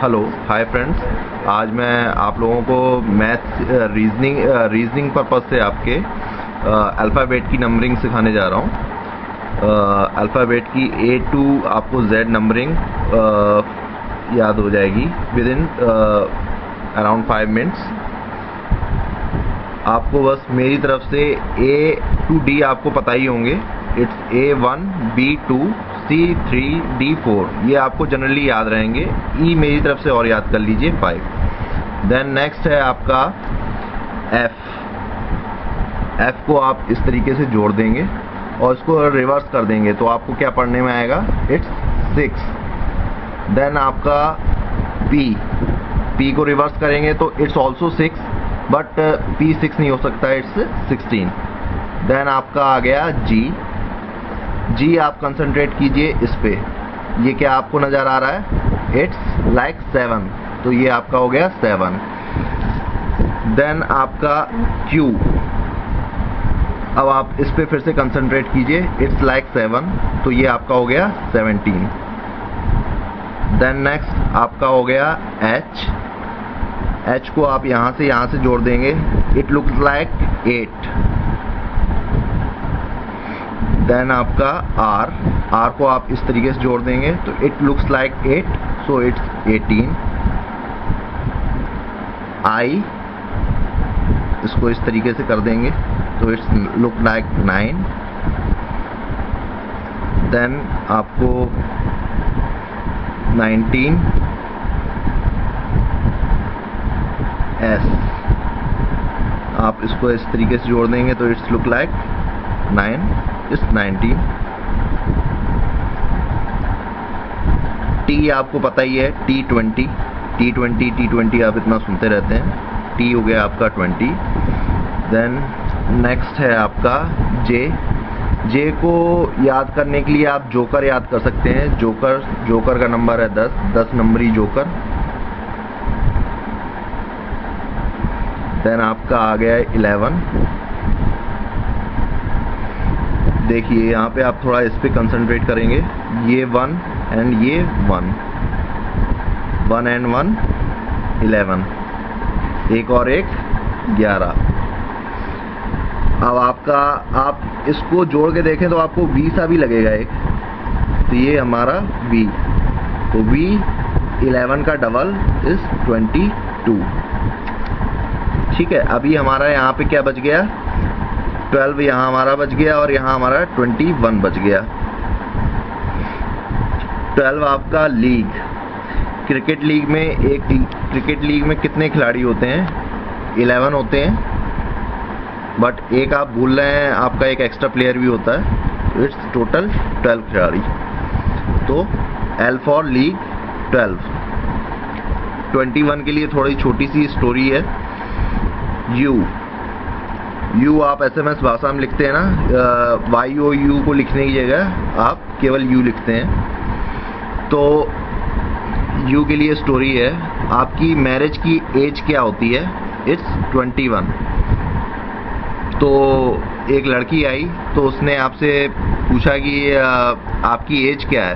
Hello hi friends. आज मैं आप लोगों को मैथ रीजनिंग पर्पस से आपके अल्फ़ाबेट की नंबरिंग सिखाने जा रहा हूँ। अल्फ़ाबेट की A to आपको Z नंबरिंग याद हो जाएगी विद इन अराउंड 5 मिनट्स। आपको बस मेरी तरफ से A to D आपको पता ही होंगे। It's A1 B2 C3 D4, ये आपको जनरली याद रहेंगे। E मेरी तरफ से और याद कर लीजिए 5। देन नेक्स्ट है आपका F को आप इस तरीके से जोड़ देंगे और इसको रिवर्स कर देंगे तो आपको क्या पढ़ने में आएगा, इट्स 6। देन आपका P को रिवर्स करेंगे तो इट्स ऑल्सो 6, बट P 6 नहीं हो सकता, इट्स 16। देन आपका आ गया G आप कंसंट्रेट कीजिए इस पे, ये क्या आपको नज़र आ रहा है, इट्स लाइक 7, तो ये आपका हो गया 7। देन आपका Q, अब आप इस पे फिर से कंसंट्रेट कीजिए, इट्स लाइक 7, तो ये आपका हो गया 17। देन नेक्स्ट आपका हो गया H को आप यहाँ से जोड़ देंगे, इट लुक्स लाइक 8। देन आपका R को आप इस तरीके से जोड़ देंगे तो it looks like 8, so it's 18। I इसको इस तरीके से कर देंगे तो इट्स लुक लाइक 9। देन आपको 19 S, आप इसको इस तरीके से जोड़ देंगे तो it's look like 9, it's 19। T आपको पता ही है, T20 आप इतना सुनते रहते हैं। T हो गया आपका 20। देन नेक्स्ट है आपका J को याद करने के लिए आप जोकर याद कर सकते हैं। जोकर का नंबर है 10 नंबरी जोकर। देन आपका आ गया 11। देखिए यहाँ पे आप थोड़ा इस पे कंसंट्रेट करेंगे, ये 1 एंड ये 1 एंड 1 11, एक और एक 11। अब आप इसको जोड़ के देखें तो आपको V सा भी लगेगा एक, तो ये हमारा V, तो V 11 का डबल इज 22। ठीक है, अभी हमारा यहाँ पे क्या बच गया, 12 यहाँ हमारा बच गया और यहाँ हमारा 21 बच गया। 12 आपका लीग, क्रिकेट लीग में कितने खिलाड़ी होते हैं, 11 होते हैं, बट एक आप भूल रहे हैं, आपका एक एक्स्ट्रा प्लेयर भी होता है, इट्स टोटल 12 खिलाड़ी। तो L फॉर लीग 12। 21 के लिए थोड़ी छोटी सी स्टोरी है। U आप SMS भाषा में लिखते हैं ना, YOU को लिखने की जगह आप केवल U लिखते हैं। तो U के लिए स्टोरी है, आपकी मैरिज की एज क्या होती है, इट्स 21। तो एक लड़की आई तो उसने आपसे पूछा कि आपकी एज क्या है,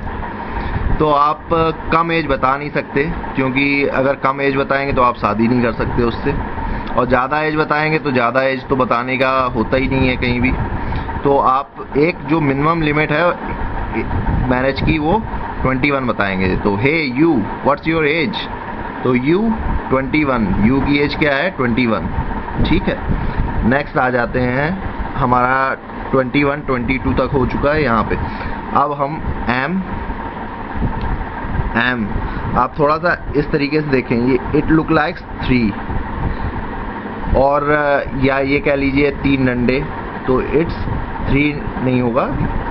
तो आप कम एज बता नहीं सकते, क्योंकि अगर कम एज बताएंगे तो आप शादी नहीं कर सकते उससे, और ज़्यादा एज बताएंगे तो ज़्यादा एज तो बताने का होता ही नहीं है कहीं भी। तो आप एक जो मिनिमम लिमिट है मैरिज की वो 21 बताएंगे। तो हे यू, व्हाट्स योर एज, तो यू 21, यू की एज क्या है 21। ठीक है, नेक्स्ट आ जाते हैं, हमारा 21 22 तक हो चुका है यहाँ पे। अब हम एम आप थोड़ा सा इस तरीके से देखेंगे, इट लुक लाइक 3, और या ये कह लीजिए 3 डंडे, तो इट्स 3 नहीं होगा,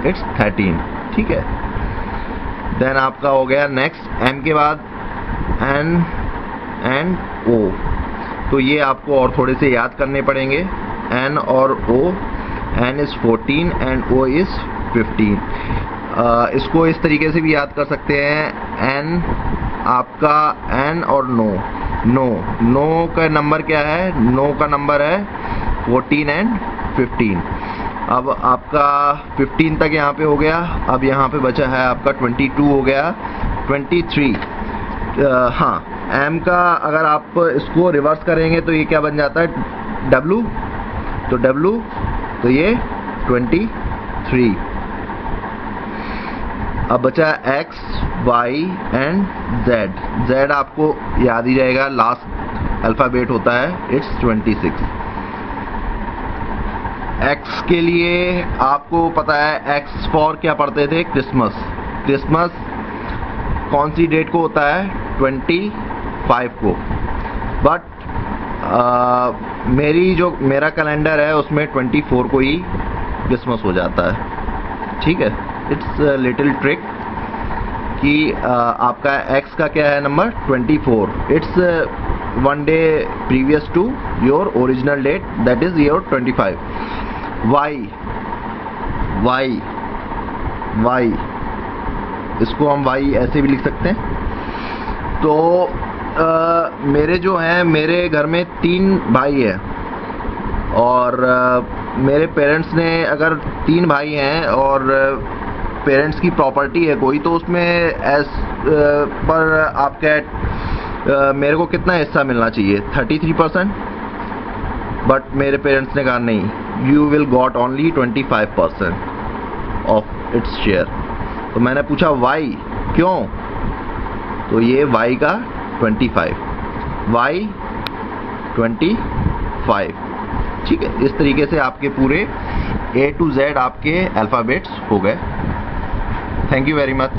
इट्स 13। ठीक है, देन आपका हो गया नेक्स्ट M के बाद N एंड O, तो ये आपको और थोड़े से याद करने पड़ेंगे, N और O। N is 14 and O is 15। इसको इस तरीके से भी याद कर सकते हैं, N आपका N और नो का नंबर क्या है, नो का नंबर है 14 एंड 15। अब आपका 15 तक यहाँ पे हो गया। अब यहाँ पे बचा है आपका 22 हो गया, 23 हाँ, M का अगर आप इसको रिवर्स करेंगे तो ये क्या बन जाता है, W, तो W तो ये 23। अब बचा X, Y and Z। Z आपको याद ही रहेगा, लास्ट अल्फ़ाबेट होता है, इट्स 26। X के लिए आपको पता है, X फॉर क्या पढ़ते थे, क्रिसमस। क्रिसमस कौन सी डेट को होता है, 25 को। बट मेरा कैलेंडर है उसमें 24 को ही क्रिसमस हो जाता है। ठीक है, इट्स लिटिल ट्रिक कि आपका X का क्या है number, 24। It's 1 day previous to your original date, that is your 25। Y, इसको हम Y ऐसे भी लिख सकते हैं। तो मेरे जो हैं, मेरे घर में 3 भाई हैं और मेरे पेरेंट्स ने, अगर 3 भाई हैं और पेरेंट्स की प्रॉपर्टी है कोई, तो उसमें एज पर आपका मेरे को कितना हिस्सा मिलना चाहिए, 33%। बट मेरे पेरेंट्स ने कहा नहीं, you will got only 25% of its share. तो मैंने पूछा वाई, क्यों, तो ये Y का 25, Y 25। ठीक है, इस तरीके से आपके पूरे A to Z आपके अल्फ़ाबेट्स हो गए। Thank you very much.